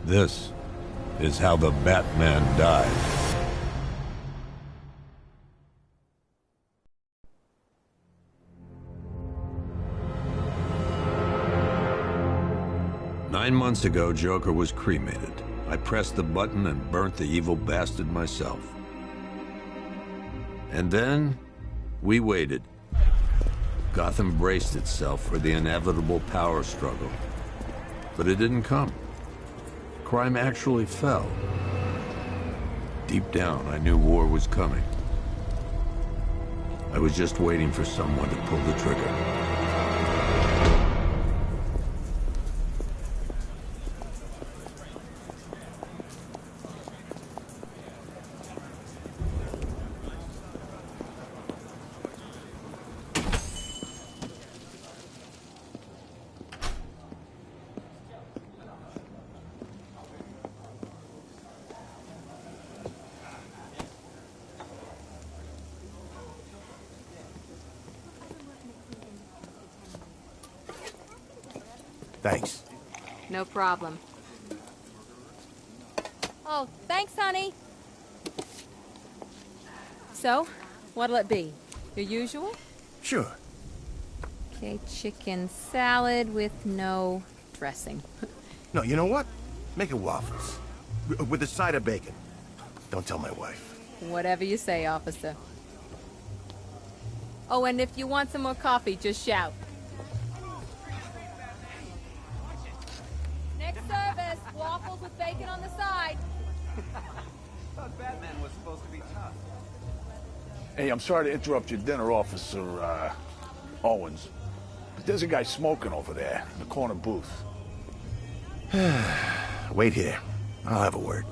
This is how the Batman died. Nine months ago, Joker was cremated. I pressed the button and burnt the evil bastard myself. And then, we waited. Gotham braced itself for the inevitable power struggle. But it didn't come. Crime actually fell. Deep down, I knew war was coming. I was just waiting for someone to pull the trigger. Thanks. No problem. Oh, thanks, honey. So, what'll it be? Your usual? Sure. Okay, chicken salad with no dressing. No, you know what? Make it waffles. With a side of bacon. Don't tell my wife. Whatever you say, officer. Oh, and if you want some more coffee, just shout. Next service, waffles with bacon on the side. Thought Batman was supposed to be tough. Hey, I'm sorry to interrupt your dinner, Officer, Owens. But there's a guy smoking over there in the corner booth. Wait here. I'll have a word.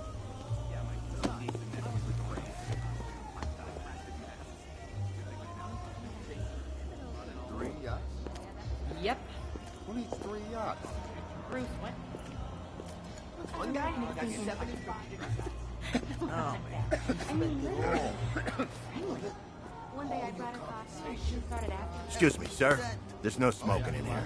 Yep. Who needs 3 yachts? Bruce, what? One guy? I got 7. One day I brought a costume. She started after. Excuse me, sir. There's no smoking in here.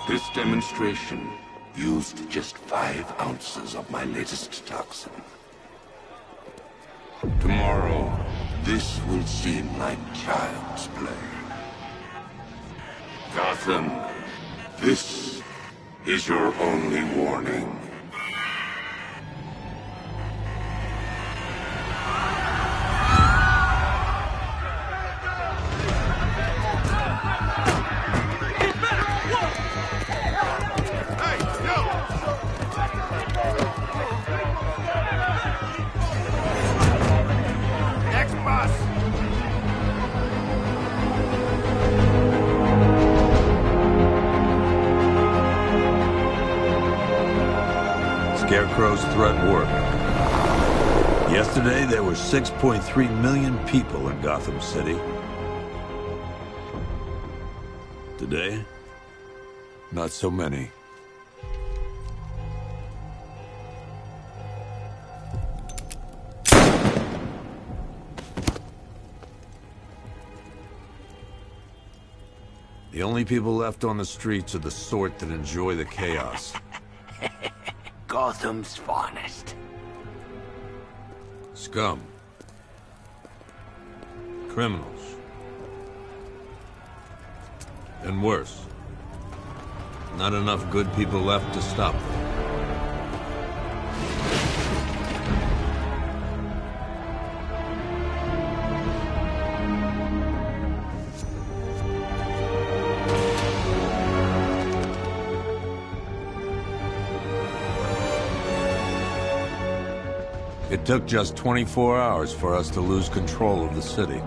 This demonstration used just 5 ounces of my latest toxin. Tomorrow, this will seem like child's play. Gotham, this is your only warning. Scarecrow's threat worked. Yesterday, there were 6.3 million people in Gotham City. Today, not so many. The only people left on the streets are the sort that enjoy the chaos. Gotham's finest. Scum. Criminals. And worse. Not enough good people left to stop them. It took just 24 hours for us to lose control of the city.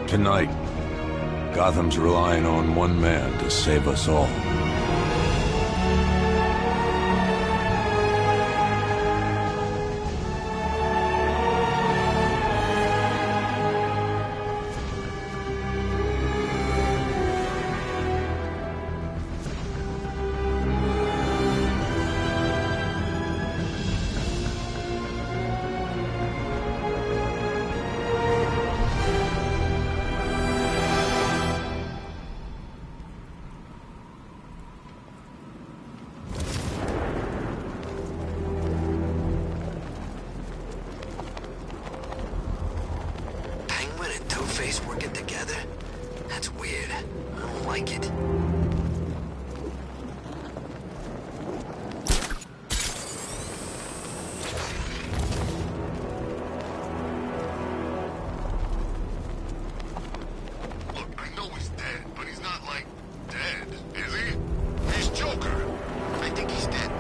Tonight, Gotham's relying on one man to save us all. Working together? That's weird. I don't like it. Look, I know he's dead, but he's not, like, dead, is he? He's Joker. I think he's dead.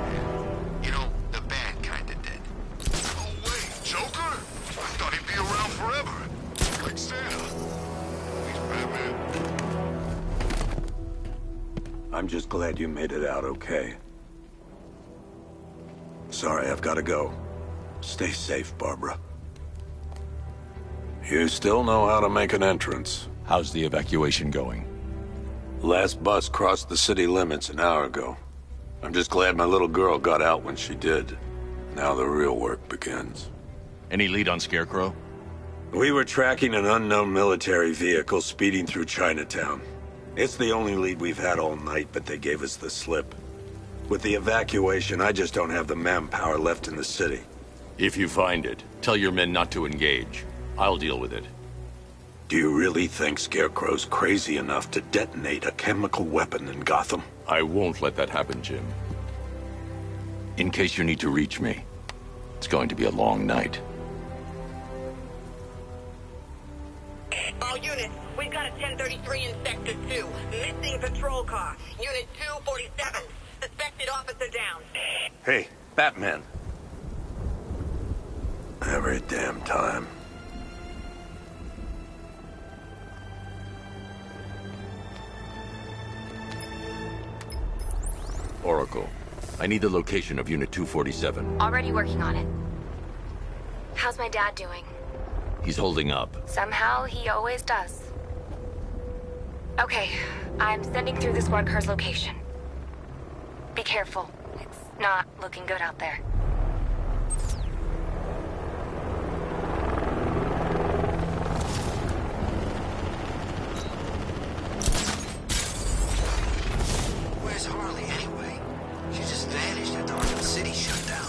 You know, the bad kind of dead. No way, Joker? I thought he'd be around forever. Like Santa. I'm just glad you made it out okay. Sorry, I've got to go. Stay safe, Barbara. You still know how to make an entrance. How's the evacuation going? Last bus crossed the city limits an hour ago. I'm just glad my little girl got out when she did. Now the real work begins. Any lead on Scarecrow? We were tracking an unknown military vehicle speeding through Chinatown. It's the only lead we've had all night, but they gave us the slip. With the evacuation, I just don't have the manpower left in the city. If you find it, tell your men not to engage. I'll deal with it. Do you really think Scarecrow's crazy enough to detonate a chemical weapon in Gotham? I won't let that happen, Jim. In case you need to reach me, it's going to be a long night. All units, we've got a 1033 in Sector 2. Missing patrol car. Unit 247. Suspected officer down. Hey, Batman. Every damn time. Oracle, I need the location of Unit 247. Already working on it. How's my dad doing? He's holding up. Somehow, he always does. Okay, I'm sending through the squad car's location. Be careful. It's not looking good out there. Where's Harley anyway? She just vanished after Arkham City shut down.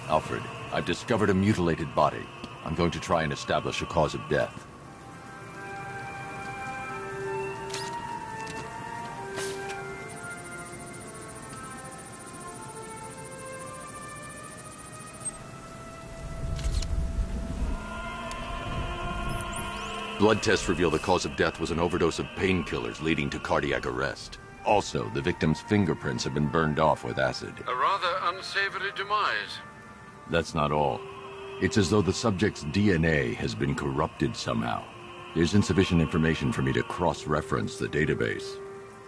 Alfred, I've discovered a mutilated body. I'm going to try and establish a cause of death. Blood tests reveal the cause of death was an overdose of painkillers leading to cardiac arrest. Also, the victim's fingerprints have been burned off with acid. A rather unsavory demise. That's not all. It's as though the subject's DNA has been corrupted somehow. There's insufficient information for me to cross-reference the database.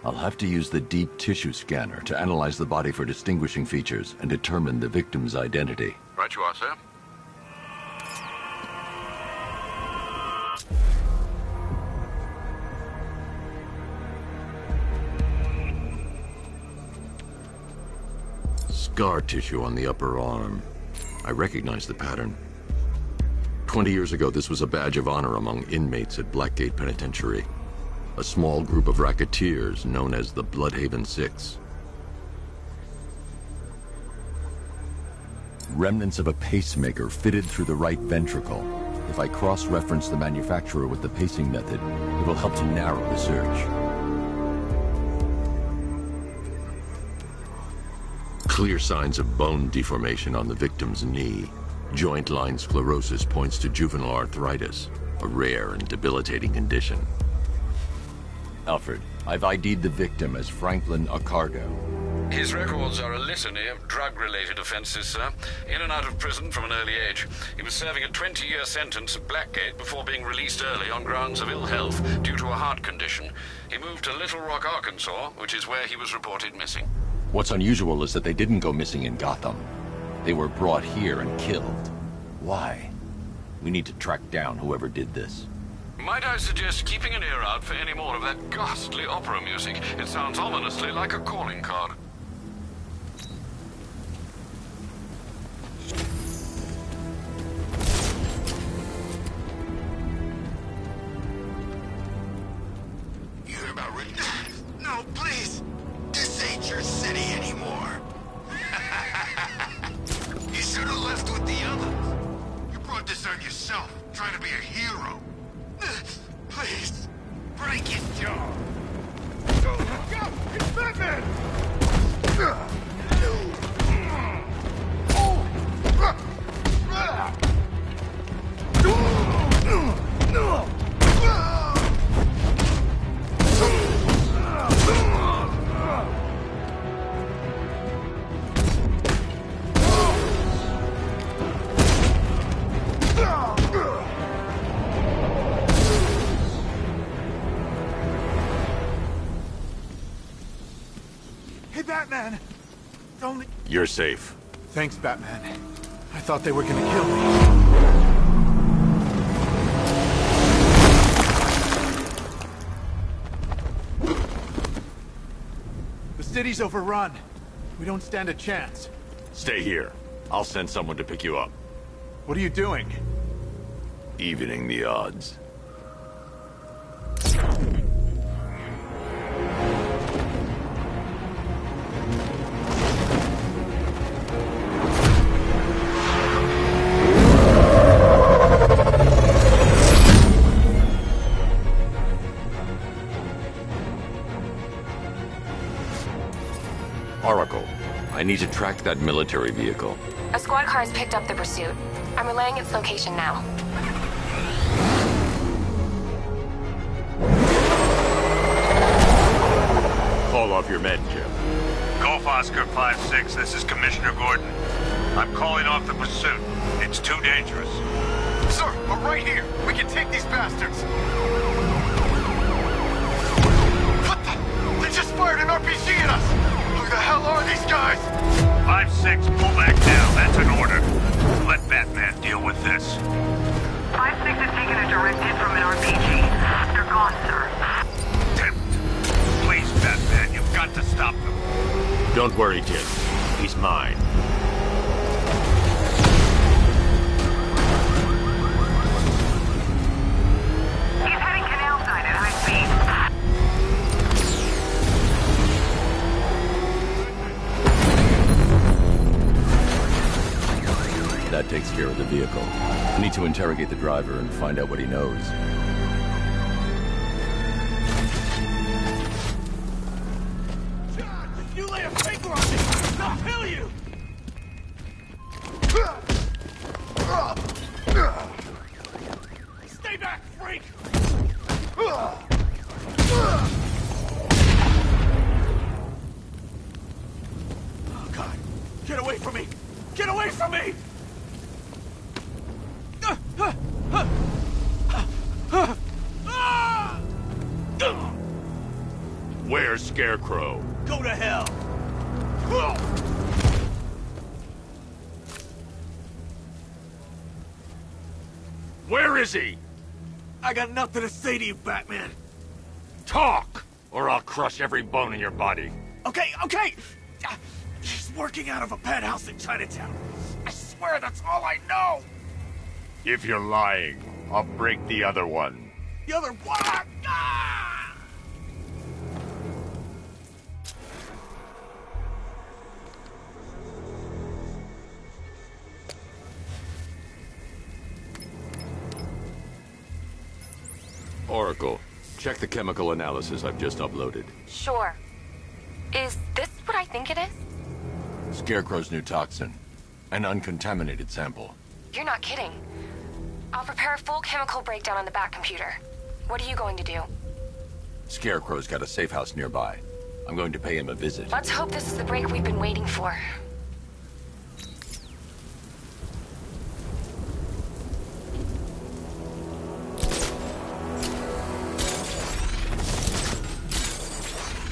I'll have to use the deep tissue scanner to analyze the body for distinguishing features and determine the victim's identity. Right you are, sir. Scar tissue on the upper arm. I recognize the pattern. 20 years ago, this was a badge of honor among inmates at Blackgate Penitentiary. A small group of racketeers known as the Bloodhaven Six. Remnants of a pacemaker fitted through the right ventricle. If I cross-reference the manufacturer with the pacing method, it will help to narrow the search. Clear signs of bone deformation on the victim's knee. Joint line sclerosis points to juvenile arthritis, a rare and debilitating condition. Alfred, I've ID'd the victim as Franklin Accardo. His records are a litany of drug-related offenses, sir. In and out of prison from an early age. He was serving a 20-year sentence at Blackgate before being released early on grounds of ill health due to a heart condition. He moved to Little Rock, Arkansas, which is where he was reported missing. What's unusual is that they didn't go missing in Gotham. They were brought here and killed. Why? We need to track down whoever did this. Might I suggest keeping an ear out for any more of that ghastly opera music? It sounds ominously like a calling card. You heard about Rick? No, please! This ain't your city anymore! You should have left with the others. You brought this on yourself, trying to be a hero. Please, break his jaw. Go! It's Batman! Hey, Batman! Don't... You're safe. Thanks, Batman. I thought they were gonna kill me. The city's overrun. We don't stand a chance. Stay here. I'll send someone to pick you up. What are you doing? Evening the odds. Oracle, I need to track that military vehicle. A squad car has picked up the pursuit. I'm relaying its location now. Call off your men, Jim. Golf Oscar 5-6, this is Commissioner Gordon. I'm calling off the pursuit. It's too dangerous. Sir, we're right here. We can take these bastards. What the? They just fired an RPG at us. Who the hell are these guys? 5-6, pull back down. That's an order. Let Batman deal with this. 5-6 has taken a direct hit from an RPG. They're gone, sir. Damn it. Please, Batman, you've got to stop them. Don't worry, Jim. He's mine. He's heading canal side at high speed. That takes care of the vehicle. I need to interrogate the driver and find out what he knows. If you lay a finger on me, I'll kill you! Stay back, freak! Oh, God. Get away from me! Get away from me! Where's Scarecrow? Go to hell! Where is he? I got nothing to say to you, Batman. Talk, or I'll crush every bone in your body. Okay! He's working out of a penthouse in Chinatown. I swear that's all I know! If you're lying, I'll break the other one. The other one! Ah! Oracle, check the chemical analysis I've just uploaded. Sure. Is this what I think it is? Scarecrow's new toxin. An uncontaminated sample. You're not kidding. I'll prepare a full chemical breakdown on the back computer. What are you going to do? Scarecrow's got a safe house nearby. I'm going to pay him a visit. Let's hope this is the break we've been waiting for.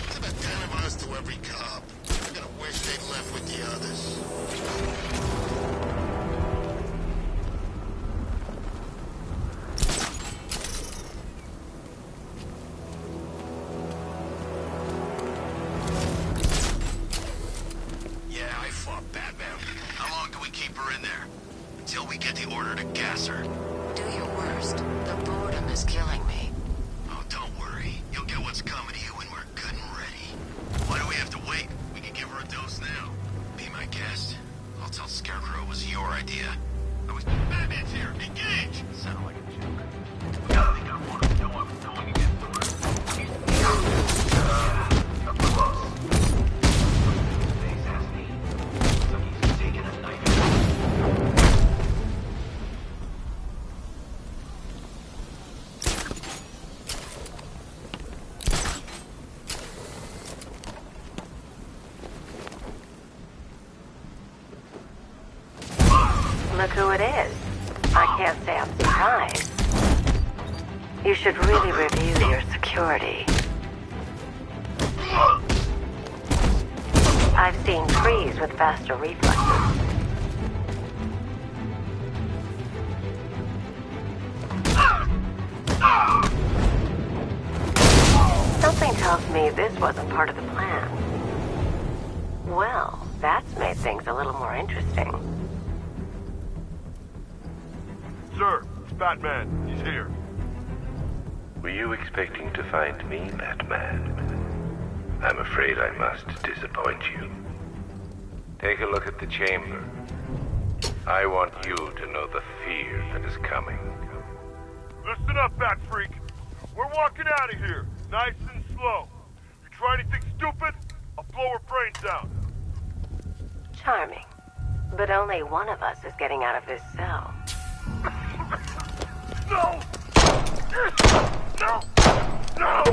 It's about 10 of us to every cop. I'm gonna wish they'd left with the others. Until we get the order to gas her. Do your worst. The boredom is killing me. Oh, don't worry. You'll get what's coming to you when we're good and ready. Why do we have to wait? We can give her a dose now. Be my guest. I'll tell Scarecrow it was your idea. Batman's here! Engage! Sound like a joke. We gotta think I want him to know I'm going against the rest. Up close. Face has me. Looks like he's taking a knife. Look who it is. I can't say I'm surprised. You should really review your security. I've seen trees with faster reflexes. Something tells me this wasn't part of the plan. Well, that's made things a little more interesting. Sir, it's Batman. He's here. Were you expecting to find me, Batman? I'm afraid I must disappoint you. Take a look at the chamber. I want you to know the fear that is coming. Listen up, Bat Freak. We're walking out of here, nice and slow. You try anything stupid, I'll blow her brains out. Charming. But only one of us is getting out of this cell. No! No! No!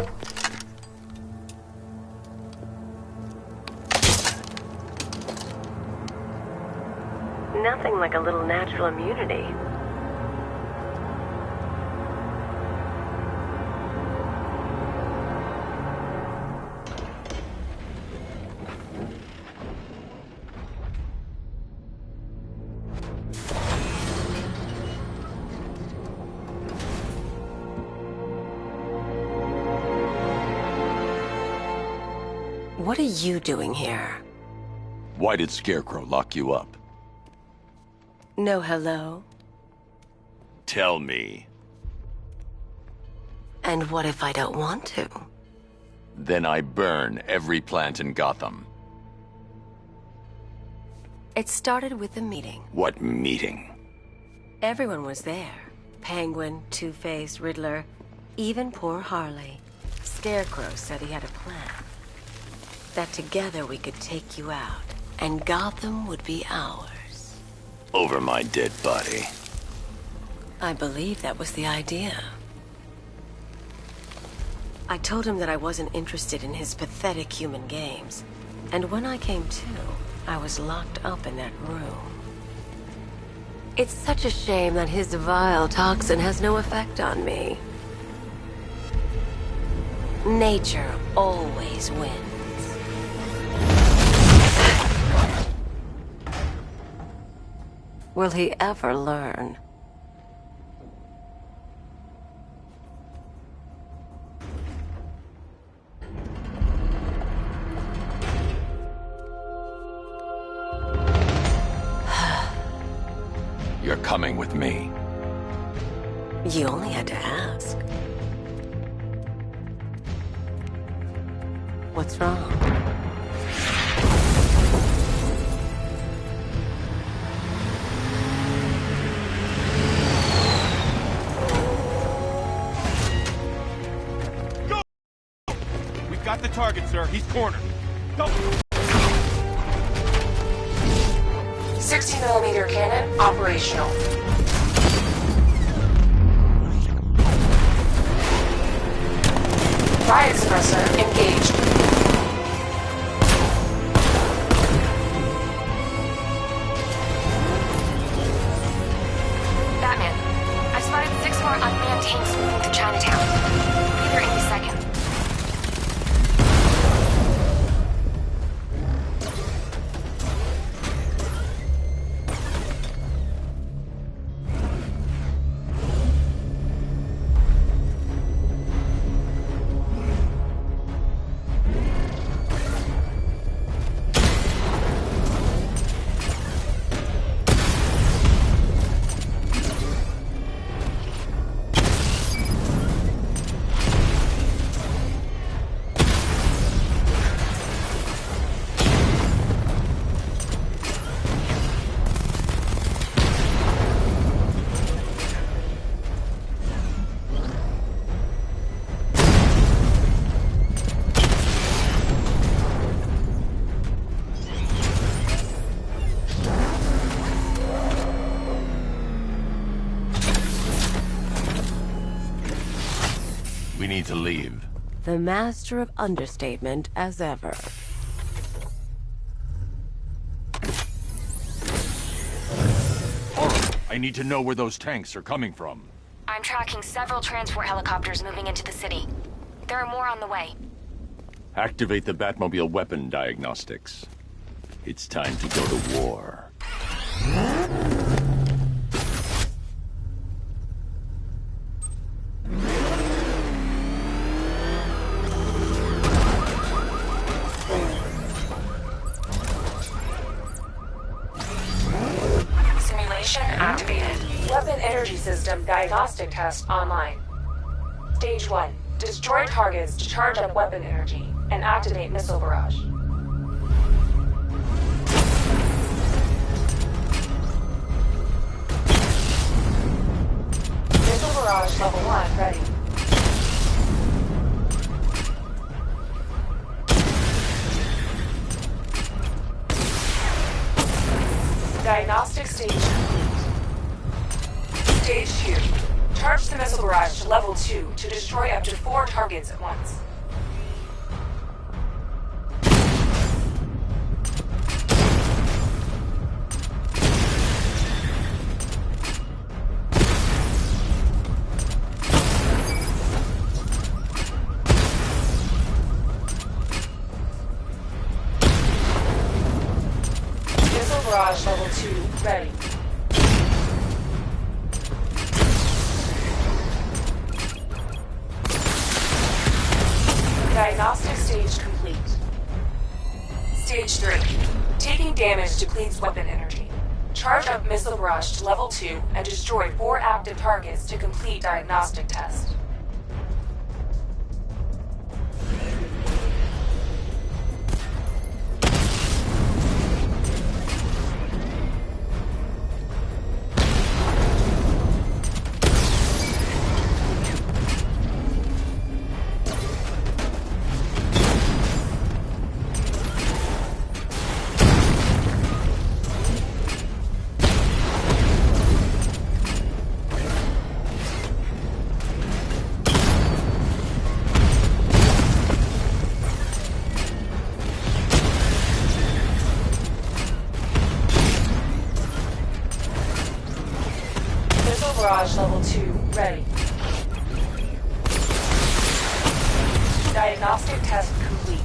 Nothing like a little natural immunity. What are you doing here? Why did Scarecrow lock you up? No hello? Tell me. And what if I don't want to? Then I burn every plant in Gotham. It started with a meeting. What meeting? Everyone was there. Penguin, Two-Face, Riddler, even poor Harley. Scarecrow said he had a plan. That together we could take you out, and Gotham would be ours. Over my dead body. I believe that was the idea. I told him that I wasn't interested in his pathetic human games. And when I came to, I was locked up in that room. It's such a shame that his vile toxin has no effect on me. Nature always wins. Will he ever learn? You're coming with me. You only had to ask. What's wrong? target, sir. He's cornered. Don't... 60mm cannon operational. Riot suppressor engaged. Batman, I've spotted 6 more unmanned tanks moving through Chinatown. Be there any second. We need to leave. The master of understatement as ever. I need to know where those tanks are coming from. I'm tracking several transport helicopters moving into the city. There are more on the way. Activate the Batmobile weapon diagnostics. It's time to go to war. Simulation activated. Weapon energy system diagnostic test online. Stage 1. Destroy targets to charge up weapon energy and activate missile barrage. Missile barrage level 1 ready. Diagnostic stage complete. Stage 2. Charge the missile barrage to level 2 to destroy up to 4 targets at once. Missile barrage level 2 ready. Diagnostic stage complete. Stage 3. Taking damage depletes weapon energy. Charge up missile barrage to level 2 and destroy 4 active targets to complete diagnostic test. Barrage level 2 ready. Diagnostic test complete.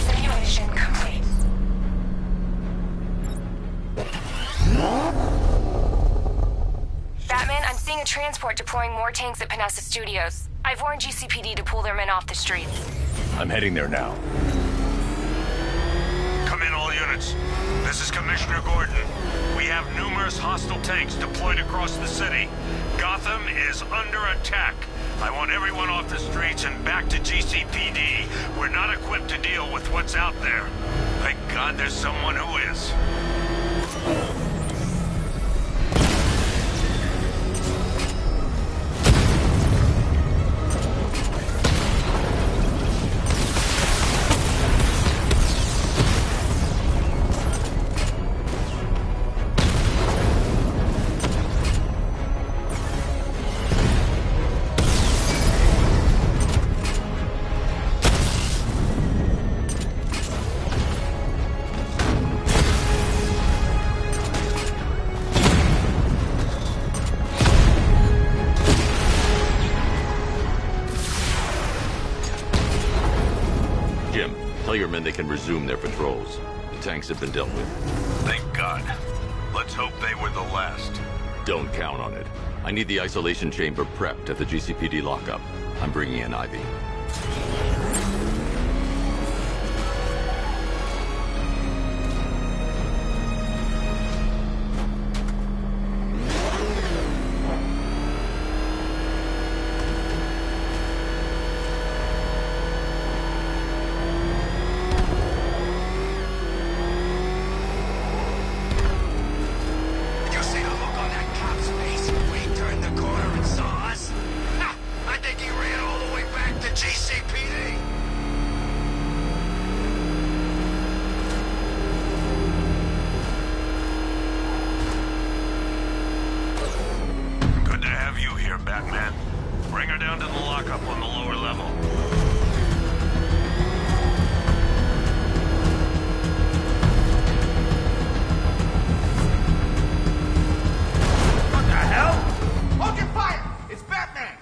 Simulation complete. Batman, I'm seeing a transport deploying more tanks at Panessa Studios. I've warned GCPD to pull their men off the streets. I'm heading there now. Come in, all units. This is Commissioner Gordon. We have numerous hostile tanks deployed across the city. Gotham is under attack. I want everyone off the streets and back to GCPD. We're not equipped to deal with what's out there. Thank God there's someone who is. Tell your men they can resume their patrols. The tanks have been dealt with. Thank God. Let's hope they were the last. Don't count on it. I need the isolation chamber prepped at the GCPD lockup. I'm bringing in Ivy. Batman. Bring her down to the lockup on the lower level. What the hell? Hold your fire! It's Batman!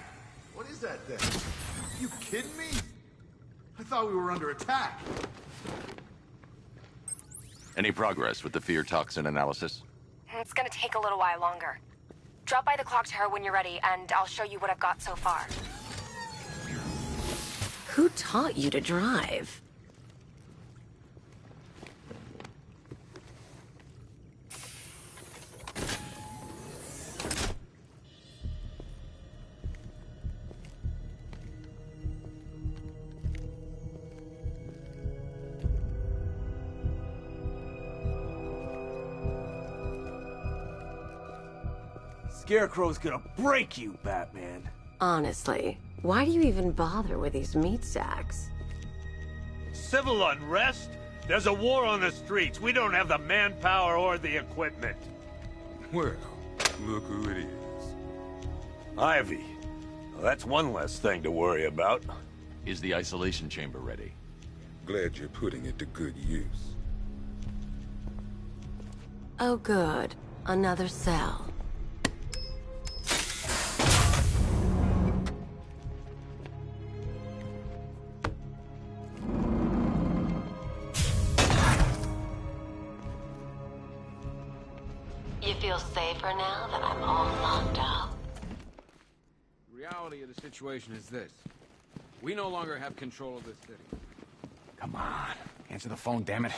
What is that thing? You kidding me? I thought we were under attack. Any progress with the fear toxin analysis? It's gonna take a little while longer. Drop by the clock tower when you're ready, and I'll show you what I've got so far. Who taught you to drive? Scarecrow's gonna break you, Batman. Honestly, why do you even bother with these meat sacks? Civil unrest? There's a war on the streets. We don't have the manpower or the equipment. Well, look who it is. Ivy. Well, that's one less thing to worry about. Is the isolation chamber ready? Glad you're putting it to good use. Oh good. Another cell. You feel safer now that I'm all locked up? The reality of the situation is this. We no longer have control of this city. Come on. Answer the phone, damn it.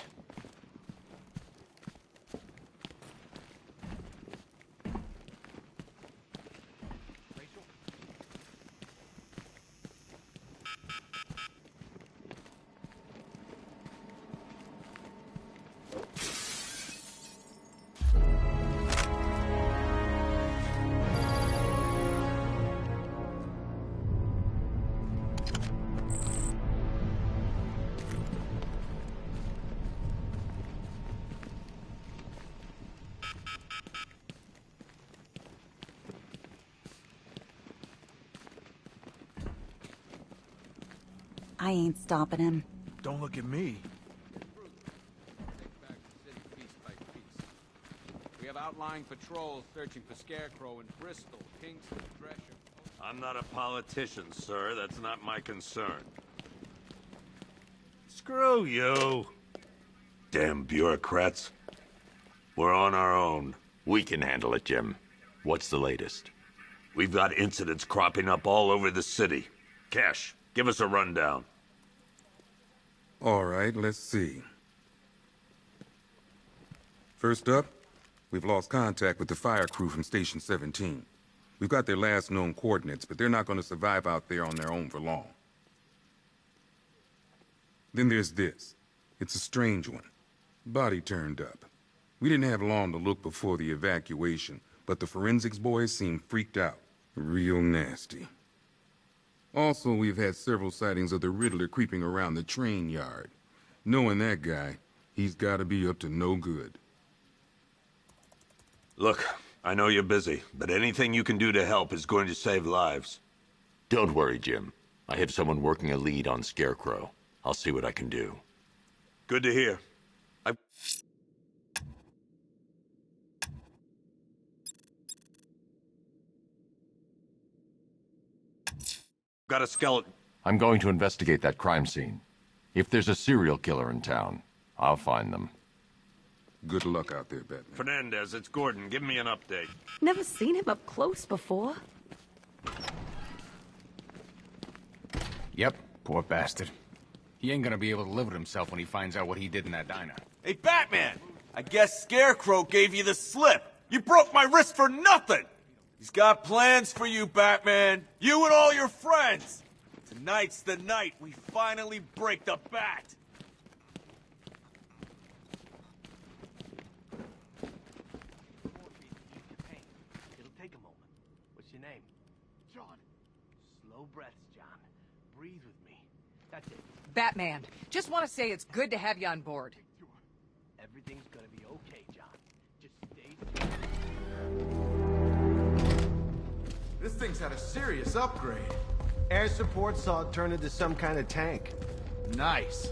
I ain't stopping him. Don't look at me. Take back the city piece by piece. We have outlying patrols searching for Scarecrow in Bristol, Kingston, Gresham. I'm not a politician, sir. That's not my concern. Screw you. Damn bureaucrats. We're on our own. We can handle it, Jim. What's the latest? We've got incidents cropping up all over the city. Cash, give us a rundown. All right, let's see. First up, we've lost contact with the fire crew from Station 17. We've got their last known coordinates, but they're not going to survive out there on their own for long. Then there's this. It's a strange one. Body turned up. We didn't have long to look before the evacuation, but the forensics boys seemed freaked out. Real nasty. Also, we've had several sightings of the Riddler creeping around the train yard. Knowing that guy, he's got to be up to no good. Look, I know you're busy, but anything you can do to help is going to save lives. Don't worry, Jim. I have someone working a lead on Scarecrow. I'll see what I can do. Good to hear. I've got a skeleton. I'm going to investigate that crime scene. If there's a serial killer in town, I'll find them. Good luck out there, Batman. Fernandez, it's Gordon. Give me an update. Never seen him up close before. Yep, poor bastard. He ain't gonna be able to live with himself when he finds out what he did in that diner. Hey, Batman! I guess Scarecrow gave you the slip. You broke my wrist for nothing! He's got plans for you, Batman. You and all your friends. Tonight's the night we finally break the bat. It'll take a moment. What's your name? John. Slow breaths, John. Breathe with me. That's it. Batman, just want to say it's good to have you on board. Everything's gonna be okay, John. Just stay. This thing's had a serious upgrade. Air support saw it turn into some kind of tank. Nice.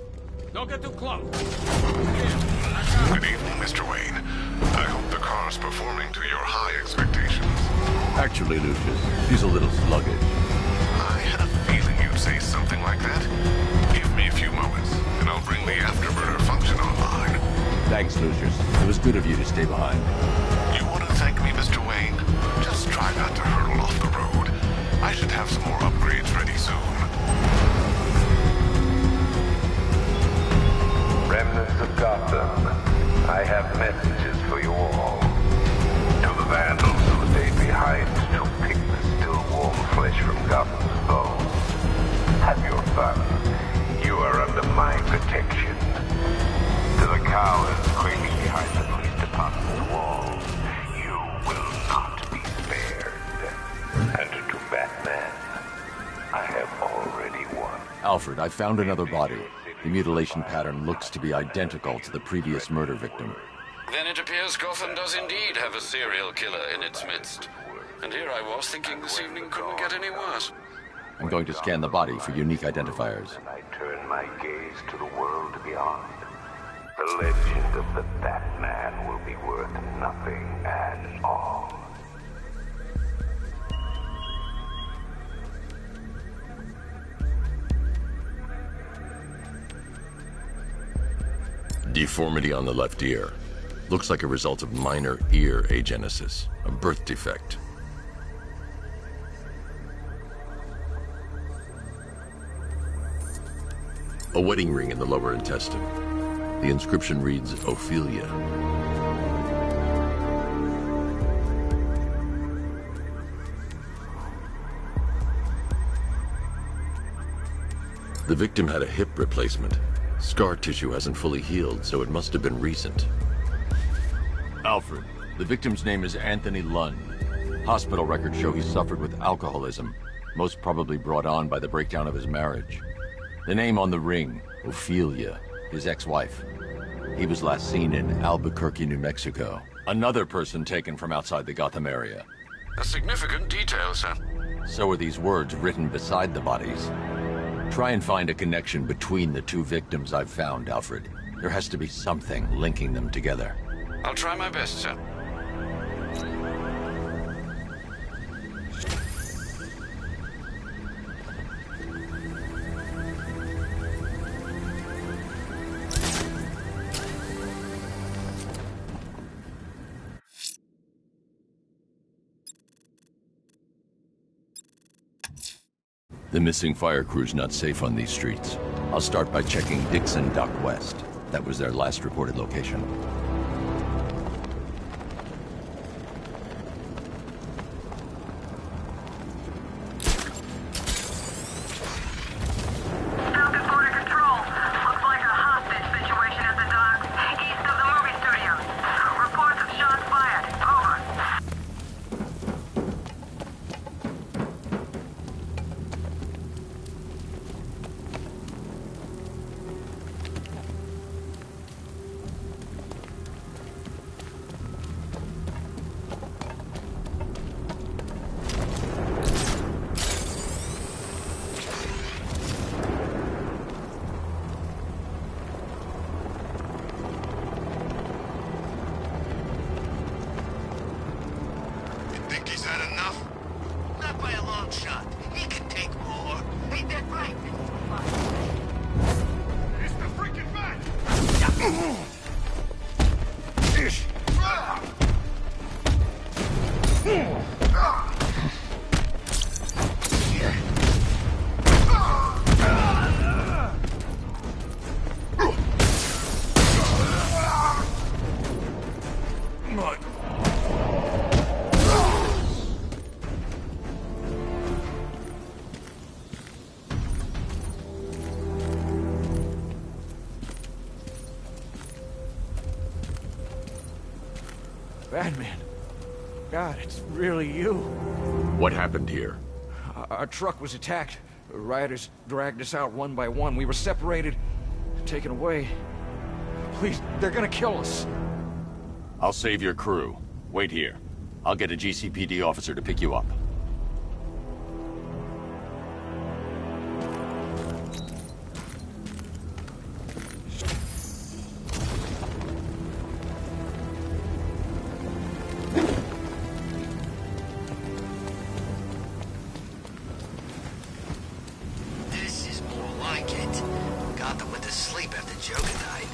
Don't get too close. Good evening, Mr. Wayne. I hope the car's performing to your high expectations. Actually, Lucius, she's a little sluggish. I had a feeling you'd say something like that. Give me a few moments, and I'll bring the afterburner function online. Thanks, Lucius. It was good of you to stay behind. You want to thank me, Mr. Wayne? Just try not to hurtle off the road. I should have some more upgrades ready soon. Remnants of Gotham, I have messages for you all. To the vandals who stayed behind to pick the still warm flesh from Gotham's bones. Have your fun. You are under my protection. To the cowards quaking behind the police department walls, you will not be spared. And to Batman, I have already won. Alfred, I found another body. The mutilation pattern looks to be identical to the previous murder victim. Then it appears Gotham does indeed have a serial killer in its midst. And here I was thinking this evening couldn't get any worse. I'm going to scan the body for unique identifiers. I turn my gaze to the world beyond. The legend of the Batman will be worth nothing at all. Deformity on the left ear. Looks like a result of minor ear agenesis, a birth defect. A wedding ring in the lower intestine. The inscription reads, Ophelia. The victim had a hip replacement. Scar tissue hasn't fully healed, so it must have been recent. Alfred, the victim's name is Anthony Lund. Hospital records show he suffered with alcoholism, most probably brought on by the breakdown of his marriage. The name on the ring, Ophelia, his ex-wife. He was last seen in Albuquerque, New Mexico. Another person taken from outside the Gotham area. A significant detail, sir. So are these words written beside the bodies. Try and find a connection between the two victims I've found, Alfred. There has to be something linking them together. I'll try my best, sir. The missing fire crew's not safe on these streets. I'll start by checking Dixon Dock West. That was their last reported location. Batman. God, it's really you. What happened here? Our truck was attacked. Rioters dragged us out one by one. We were separated, taken away. Please, they're gonna kill us. I'll save your crew. Wait here. I'll get a GCPD officer to pick you up. This is more like it. Gotham went to sleep after Joker died.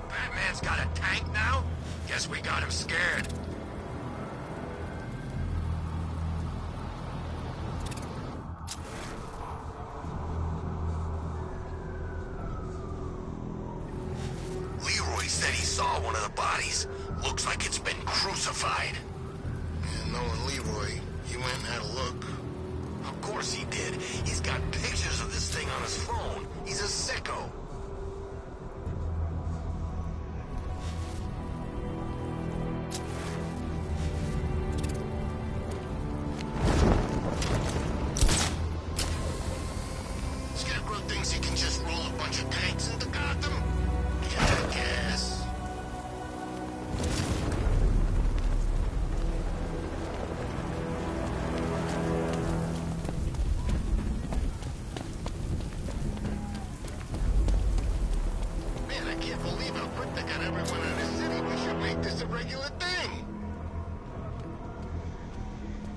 Batman's got a tank now? Guess we got him scared. Leroy said he saw one of the bodies. Looks like it's been crucified. Yeah, knowing Leroy, he went and had a look. Of course he did. He's got pictures of this thing on his phone. He's a sicko. Scarecrow thinks he can just roll a bunch of tanks into Gotham? Yeah, I guess. Man, I can't believe how quick they got everyone out of the city. We should make this a regular thing.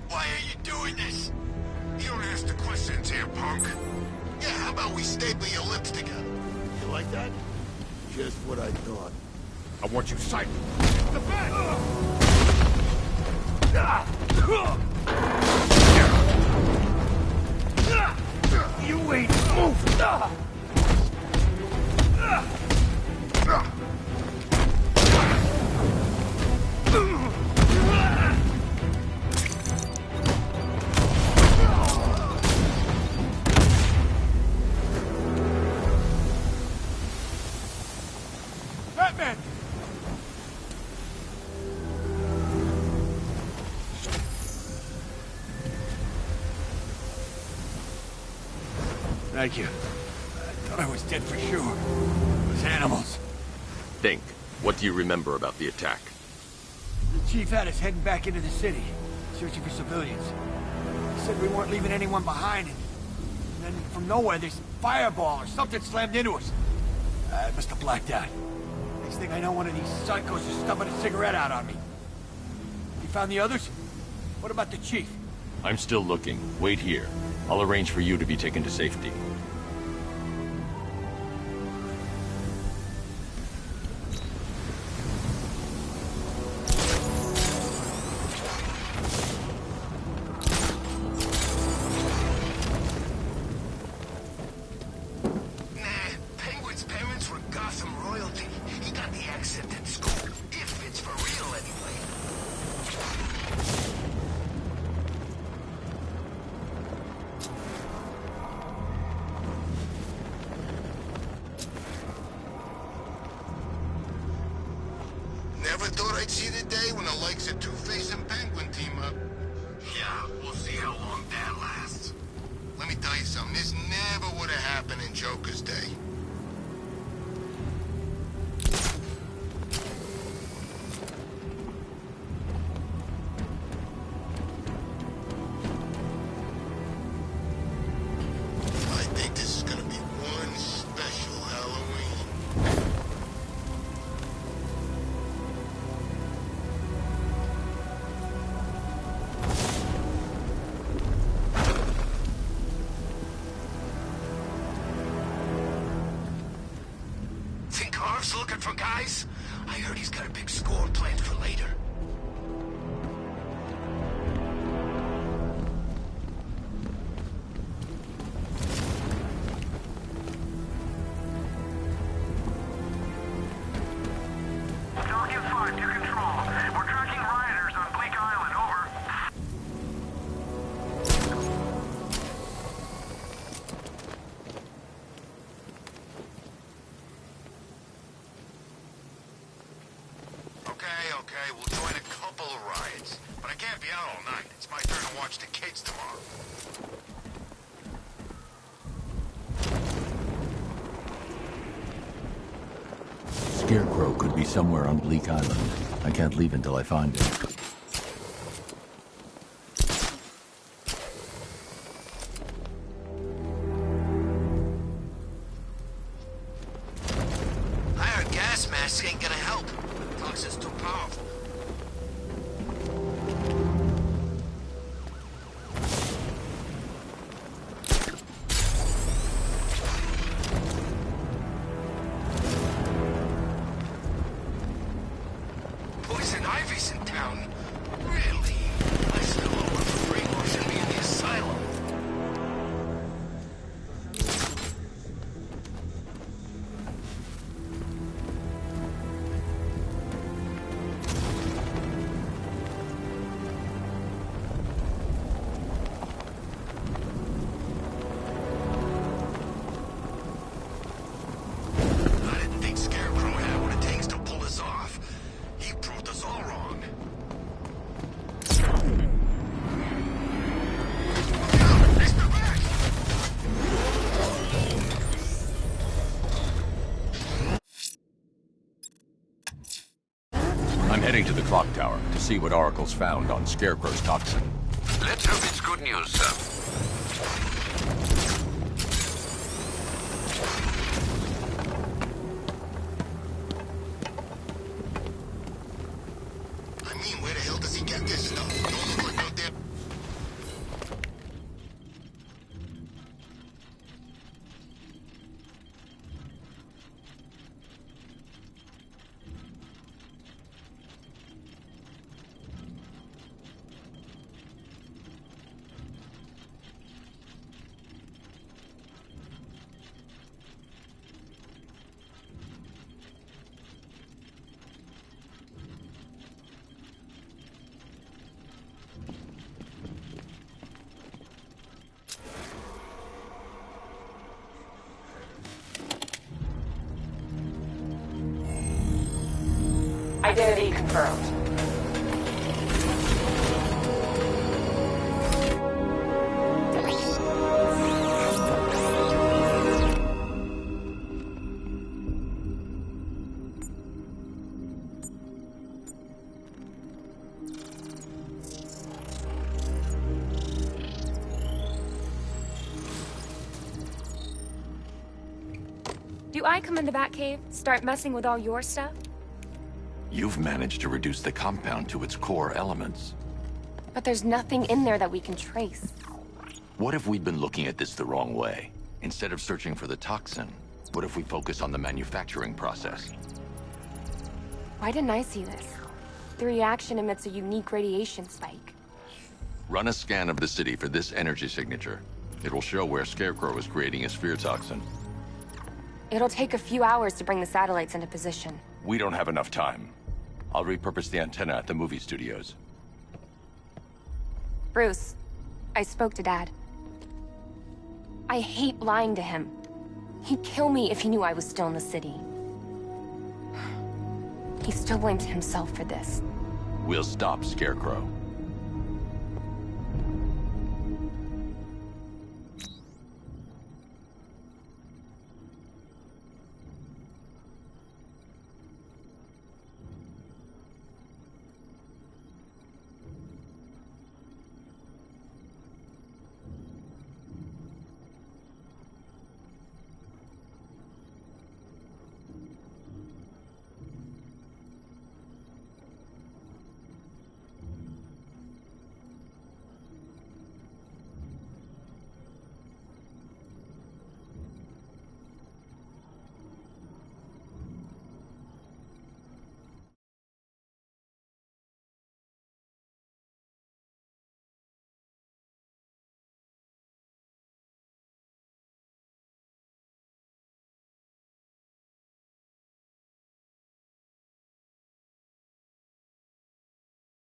Why are you doing this? You don't ask the questions here, punk. Yeah, how about we staple your lips together? You like that? Just what I thought. I want you sighted. The bat! You ain't moving. Batman! Thank you. I thought I was dead for sure. Those animals. Think. What do you remember about the attack? The chief had us heading back into the city, searching for civilians. He said we weren't leaving anyone behind, and then from nowhere, this fireball or something slammed into us. I must have blacked out. Next thing I know, one of these psychos is stubbing a cigarette out on me. You found the others? What about the chief? I'm still looking. Wait here. I'll arrange for you to be taken to safety. Nah, Penguin's parents were Gotham royalty. He got the accent at school. If it's for real, anyway. Never thought I'd see the day when the likes of Two-Face and Penguin team up. Yeah, we'll see how long that lasts. Let me tell you something, this never would have happened in Joker's day. I think this is gonna be one special Halloween. Think Harv's looking for guys? I heard he's got a big score planned for later. Falcon 5 to control. We're tracking rioters on Bleak Island, over. okay? We'll join a couple of riots. But I can't be out all night. It's my turn to watch the kids tomorrow. Scarecrow could be somewhere on Bleak Island. I can't leave until I find him. I heard gas masks ain't gonna help. Toxin's too powerful. Poison Ivy's in town. Really? I still owe her for brainwashing me in the asylum. I didn't think Scarecrow had what it takes to pull this off. He proved us all wrong. I'm heading to the clock tower to see what Oracle's found on Scarecrow's toxin. Let's hope it's good news, sir. I mean, where the hell does he get this stuff? Don't look like no damn... Identity confirmed. Do I come in the Batcave, start messing with all your stuff? You've managed to reduce the compound to its core elements. But there's nothing in there that we can trace. What if we'd been looking at this the wrong way? Instead of searching for the toxin, what if we focus on the manufacturing process? Why didn't I see this? The reaction emits a unique radiation spike. Run a scan of the city for this energy signature. It will show where Scarecrow is creating his fear toxin. It'll take a few hours to bring the satellites into position. We don't have enough time. I'll repurpose the antenna at the movie studios. Bruce, I spoke to Dad. I hate lying to him. He'd kill me if he knew I was still in the city. He still blames himself for this. We'll stop Scarecrow.